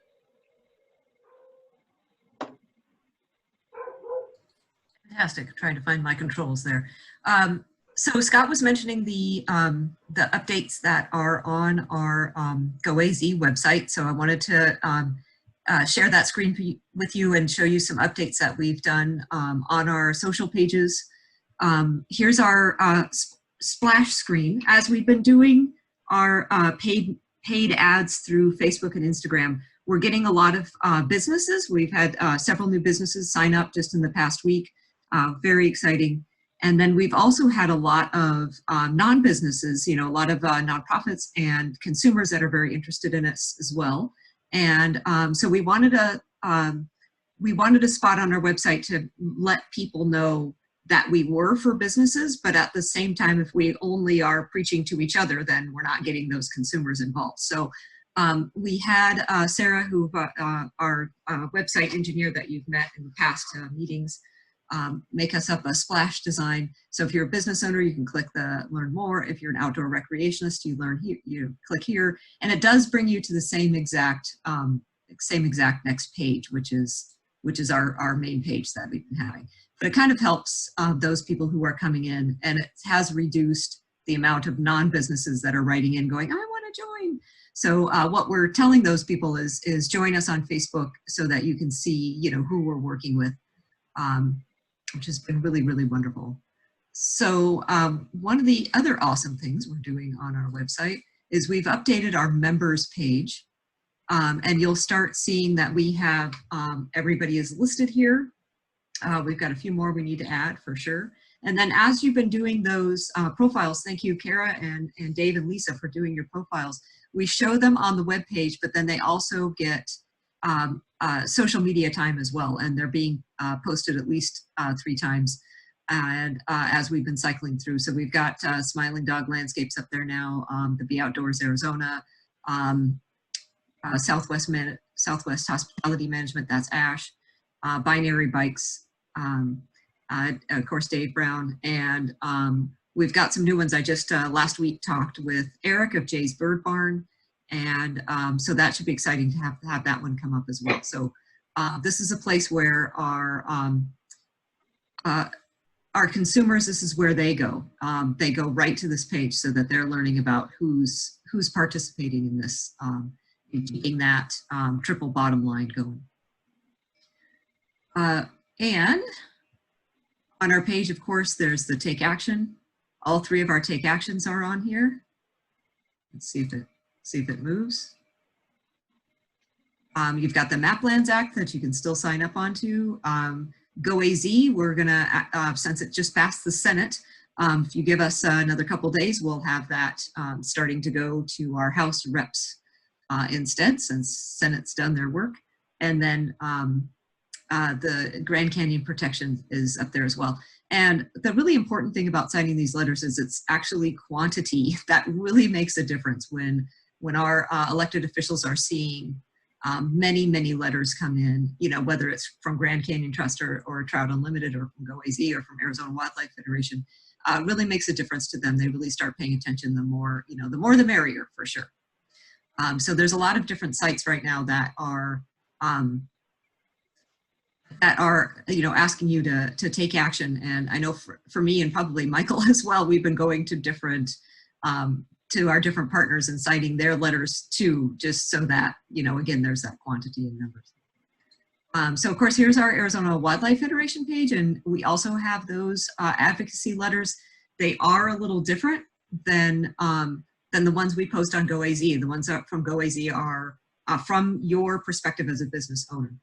Fantastic. Trying to find my controls there. So Scott was mentioning the updates that are on our GoAZ website. So I wanted to share that screen with you and show you some updates that we've done on our social pages. Here's our splash screen. As we've been doing our paid ads through Facebook and Instagram, we're getting a lot of businesses. We've had several new businesses sign up just in the past week. Very exciting. And then we've also had a lot of non-businesses, a lot of nonprofits and consumers that are very interested in us as well. And so we wanted a spot on our website to let people know that we were for businesses, but at the same time, if we only are preaching to each other, then we're not getting those consumers involved. So we had Sarah, who our website engineer that you've met in the past meetings, make us up a splash design. So if you're a business owner, you can click the Learn More. If you're an outdoor recreationist, you learn here, you click here, and it does bring you to the same exact next page, which is our main page that we've been having. But it kind of helps those people who are coming in, and it has reduced the amount of non-businesses that are writing in going, I want to join. So what we're telling those people is join us on Facebook so that you can see, who we're working with, which has been really, really wonderful. So one of the other awesome things we're doing on our website is we've updated our members page, and you'll start seeing that we have everybody is listed here. We've got a few more we need to add for sure. And then as you've been doing those profiles, thank you, Kara and Dave and Lisa for doing your profiles. We show them on the webpage, but then they also get social media time as well. And they're being posted at least 3 times and as we've been cycling through. So we've got Smiling Dog Landscapes up there now, the Be Outdoors Arizona, Southwest Hospitality Management, that's Ash, Binary Bikes, of course, Dave Brown, and we've got some new ones. I just last week talked with Eric of Jay's Bird Barn, and so that should be exciting to have that one come up as well. So this is a place where our consumers, this is where they go. They go right to this page so that they're learning about who's participating in this, in keeping that triple bottom line going. And on our page, of course, there's the take action. All three of our take actions are on here. Let's see if it moves. You've got the Maplands Act that you can still sign up onto. GoAZ, we're gonna, since it just passed the Senate, if you give us another couple days, we'll have that starting to go to our House reps instead, since Senate's done their work. And then the Grand Canyon protection is up there as well. And the really important thing about signing these letters is it's actually quantity that really makes a difference when our elected officials are seeing many letters come in, you know, whether it's from Grand Canyon Trust or Trout Unlimited or from GoAZ or from Arizona Wildlife Federation, really makes a difference to them. They really start paying attention. The more, you know, the more the merrier, for sure. So there's a lot of different sites right now that are you know, asking you to take action. And I know for me and probably Michael as well, we've been going to different to our different partners and citing their letters too, just so that, you know, again, there's that quantity in numbers. So of course, here's our Arizona Wildlife Federation page, and we also have those advocacy letters. They are a little different than the ones we post on GoAZ. The ones from GoAZ are from your perspective as a business owner.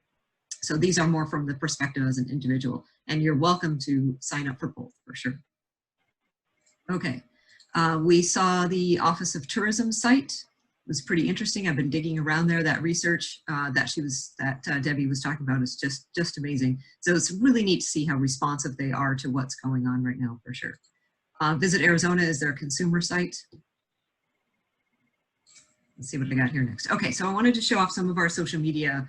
So these are more from the perspective as an individual, and you're welcome to sign up for both, for sure. Okay, we saw the Office of Tourism site. It was pretty interesting. I've been digging around there. That research that Debbie was talking about is just amazing. So it's really neat to see how responsive they are to what's going on right now, for sure. Visit Arizona is their consumer site. Let's see what I got here next. Okay, so I wanted to show off some of our social media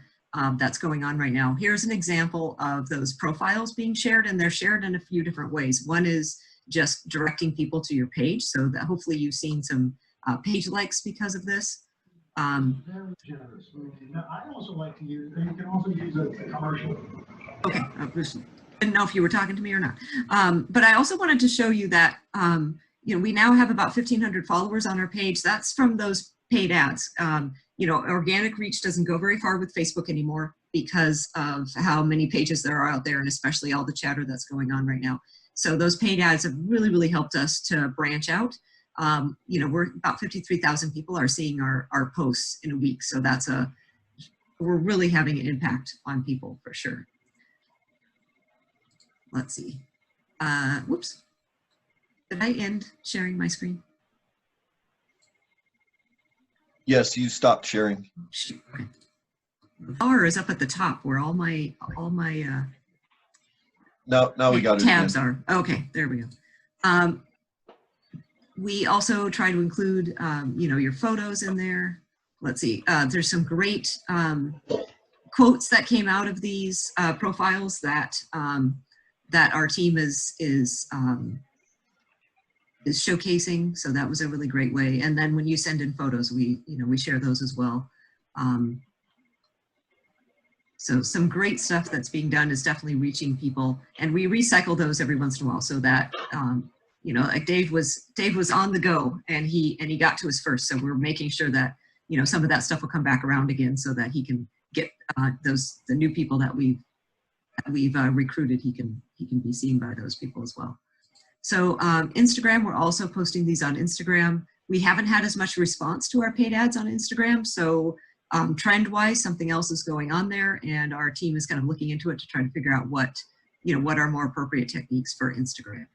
that's going on right now. Here's an example of those profiles being shared, and they're shared in a few different ways. One is just directing people to your page, so that hopefully you've seen some page likes because of this. Very generous. Now, I also like to use, you can also use a commercial. Okay, didn't know if you were talking to me or not. But I also wanted to show you that, you know, we now have about 1,500 followers on our page. That's from those paid ads. You know, organic reach doesn't go very far with Facebook anymore because of how many pages there are out there, and especially all the chatter that's going on right now. So those paid ads have really helped us to branch out. You know, we're about 53,000 people are seeing our posts in a week. So we're really having an impact on people, for sure. Let's see. Whoops. Did I end sharing my screen? Yes, you stopped sharing. Shoot, okay. The bar is up at the top where all my Now we got it. Tabs are. Okay, there we go. We also try to include, you know, your photos in there. Let's see. There's some great quotes that came out of these profiles that that our team is showcasing. So that was a really great way. And then when you send in photos, we share those as well. So some great stuff that's being done is definitely reaching people, and we recycle those every once in a while so that, you know, like Dave was on the go and he got to us first. So we're making sure that, you know, some of that stuff will come back around again so that he can get the new people that we've recruited. He can be seen by those people as well. So Instagram, we're also posting these on Instagram. We haven't had as much response to our paid ads on Instagram. So trend-wise, something else is going on there, and our team is kind of looking into it to try to figure out what are more appropriate techniques for Instagram.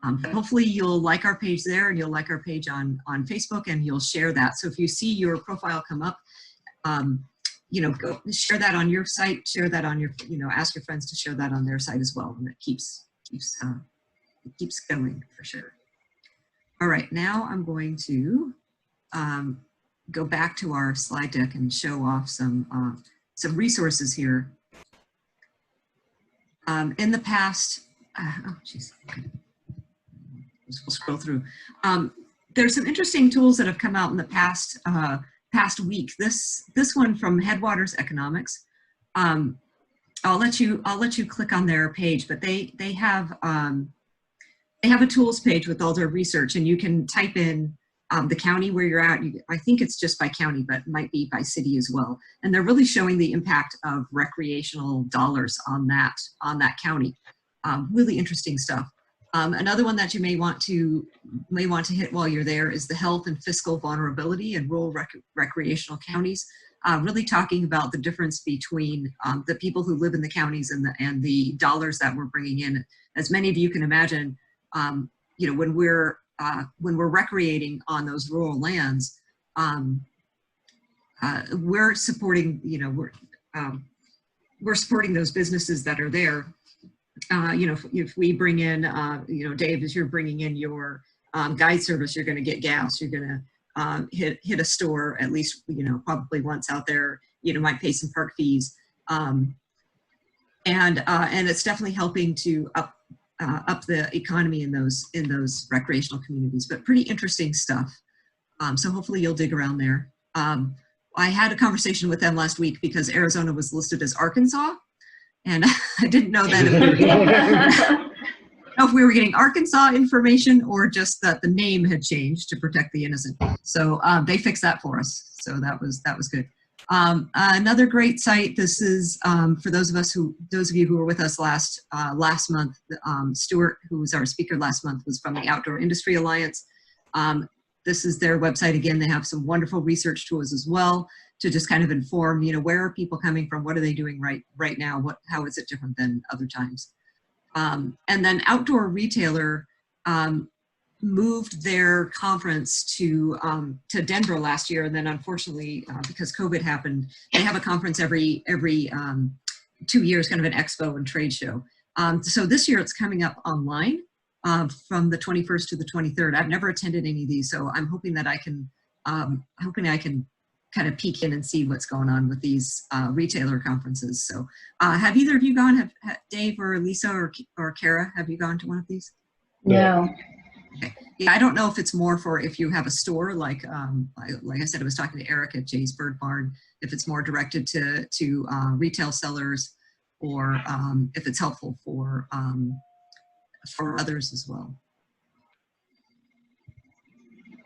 But hopefully you'll like our page there, and you'll like our page on Facebook, and you'll share that. So if you see your profile come up, you know, go share that on your site, share that on your, you know, ask your friends to share that on their site as well, and it keeps going, for sure. All right, now I'm going to go back to our slide deck and show off some resources here. In the past, oh geez, okay. We'll scroll through. There's some interesting tools that have come out in the past week. This one from Headwaters Economics. I'll let you click on their page, but they have a tools page with all their research, and you can type in the county where you're at. I think it's just by county, but it might be by city as well. And they're really showing the impact of recreational dollars on that county. Really interesting stuff. Another one that you may want to hit while you're there is the health and fiscal vulnerability in rural recreational counties. Really talking about the difference between the people who live in the counties and the dollars that we're bringing in. As many of you can imagine, when we're recreating on those rural lands, we're supporting we're supporting those businesses that are there. If we bring in, Dave, as you're bringing in your guide service, you're going to get gas. You're going to hit a store at least, probably once out there. Might pay some park fees, and it's definitely helping to up the economy in those recreational communities. But pretty interesting stuff. So hopefully you'll dig around there. I had a conversation with them last week because Arizona was listed as Arkansas. And I didn't know that if we were getting Arkansas information or just that the name had changed to protect the innocent. So they fixed that for us. So that was good. Another great site. This is for those of you who were with us last month. Stuart, who was our speaker last month, was from the Outdoor Industry Alliance. This is their website. Again, they have some wonderful research tools as well to just kind of inform, where are people coming from? What are they doing right now? How is it different than other times? And then Outdoor Retailer moved their conference to Denver last year. And then unfortunately, because COVID happened, they have a conference every 2 years, kind of an expo and trade show. So this year it's coming up online from the 21st to the 23rd. I've never attended any of these, so I'm hoping that I can kind of peek in and see what's going on with these retailer conferences. So have either of you gone, Dave or Lisa or Kara, have you gone to one of these? No. Okay. Yeah, I don't know if it's more for if you have a store, like I said, I was talking to Eric at Jay's Bird Barn, if it's more directed to retail sellers, or if it's helpful for others as well.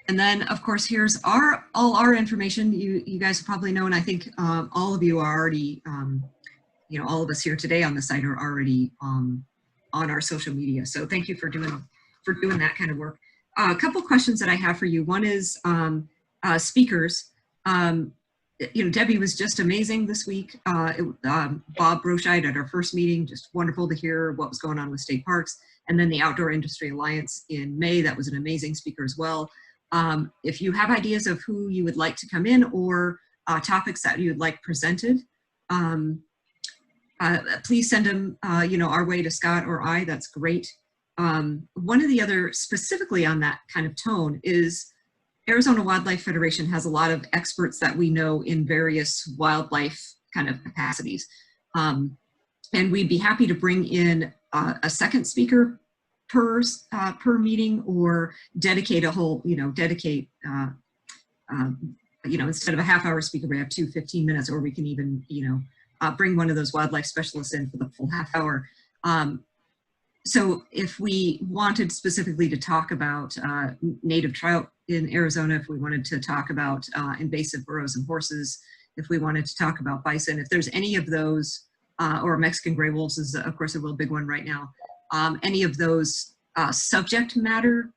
And then, of course, here's all our information. You guys probably know, and I think all of you are already, all of us here today on the site are already on our social media. So thank you for doing that kind of work. A couple questions that I have for you. One is speakers. Debbie was just amazing this week. Bob Broscheid at our first meeting, just wonderful to hear what was going on with state parks. And then the Outdoor Industry Alliance in May, that was an amazing speaker as well. If you have ideas of who you would like to come in or topics that you would like presented, please send them, our way to Scott or I. That's great. One of the other, specifically on that kind of tone, is Arizona Wildlife Federation has a lot of experts that we know in various wildlife kind of capacities. And we'd be happy to bring in a second speaker per meeting, or dedicate a whole, instead of a half-hour speaker, we have 15 minutes, or we can even, bring one of those wildlife specialists in for the full half hour. So if we wanted specifically to talk about native trout in Arizona, if we wanted to talk about invasive burros and horses, if we wanted to talk about bison, if there's any of those, or Mexican gray wolves is of course a real big one right now, any of those subject matter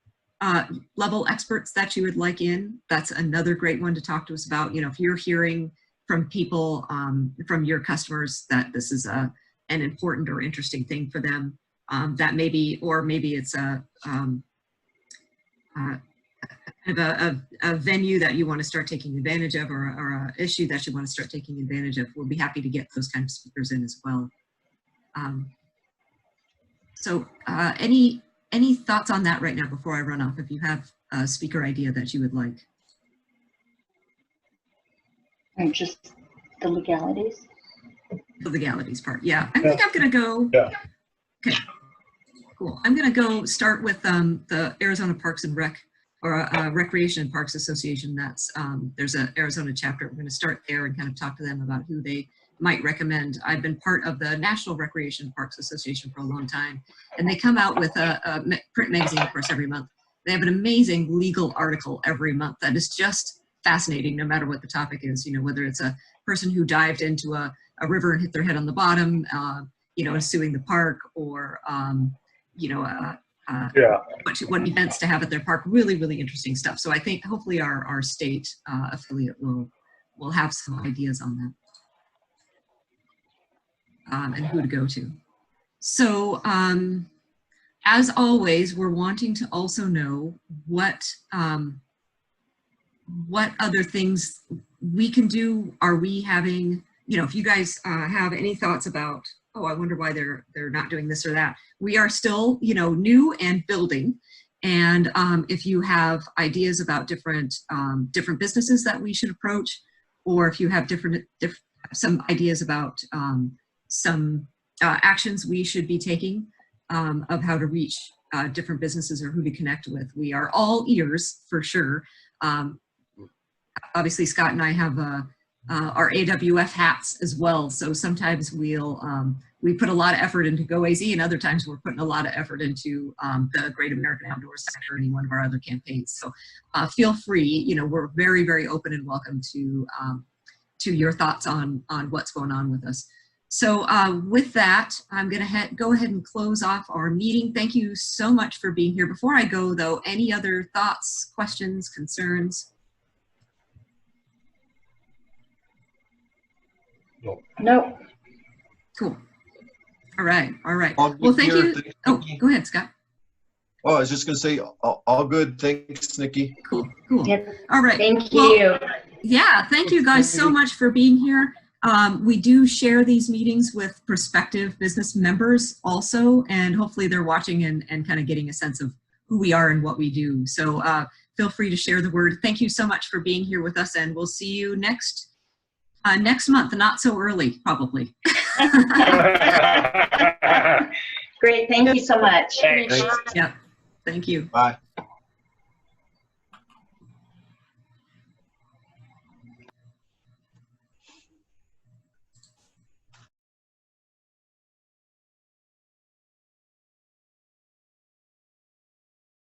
level experts that you would like in, that's another great one to talk to us about. If you're hearing from people, from your customers, that this is an important or interesting thing for them, that maybe, or maybe it's a venue that you want to start taking advantage of, or an issue that you want to start taking advantage of, we'll be happy to get those kind of speakers in as well. So any thoughts on that right now before I run off, if you have a speaker idea that you would like? And just the legalities. The legalities part. Yeah, I think I'm going to go. Yeah. Okay, cool. I'm going to go start with the Arizona Parks and Rec, or Recreation and Parks Association. That's there's an Arizona chapter. We're going to start there and kind of talk to them about who they might recommend. I've been part of the National Recreation and Parks Association for a long time, and they come out with a print magazine, of course, every month. They have an amazing legal article every month that is just fascinating, no matter what the topic is. You know, whether it's a person who dived into a river and hit their head on the bottom, you know, suing the park, or you know, what events to have at their park. Really, really interesting stuff. So I think hopefully our state affiliate will have some ideas on that. And who to go to. So as always, we're wanting to also know what other things we can do. Are we having, you know, if you guys have any thoughts about, oh, I wonder why they're not doing this or that. We are still, you know, new and building. And if you have ideas about different businesses that we should approach, or if you have some ideas about some actions we should be taking of how to reach different businesses or who to connect with. We are all ears for sure. Obviously, Scott and I have our AWF hats as well. So sometimes we put a lot of effort into GoAZ, and other times we're putting a lot of effort into the Great American Outdoors sector, any one of our other campaigns. So feel free, you know, we're very, very open and welcome to your thoughts on what's going on with us. So with that, I'm going to go ahead and close off our meeting. Thank you so much for being here. Before I go, though, any other thoughts, questions, concerns? No. Cool. All right. All right. All good Well, thank here. you. Thanks, Oh, Nikki. go ahead, Scott. Oh, I was just going to say, all good. Thanks, Nikki. Cool. Cool. Yep. All right. Thank Well, you. yeah, thank you guys so much for being here. We do share these meetings with prospective business members also, and hopefully they're watching and kind of getting a sense of who we are and what we do. So feel free to share the word. Thank you so much for being here with us, and we'll see you next month, not so early, probably. Great. Thank you so much. Thanks. Yeah, thank you. Bye.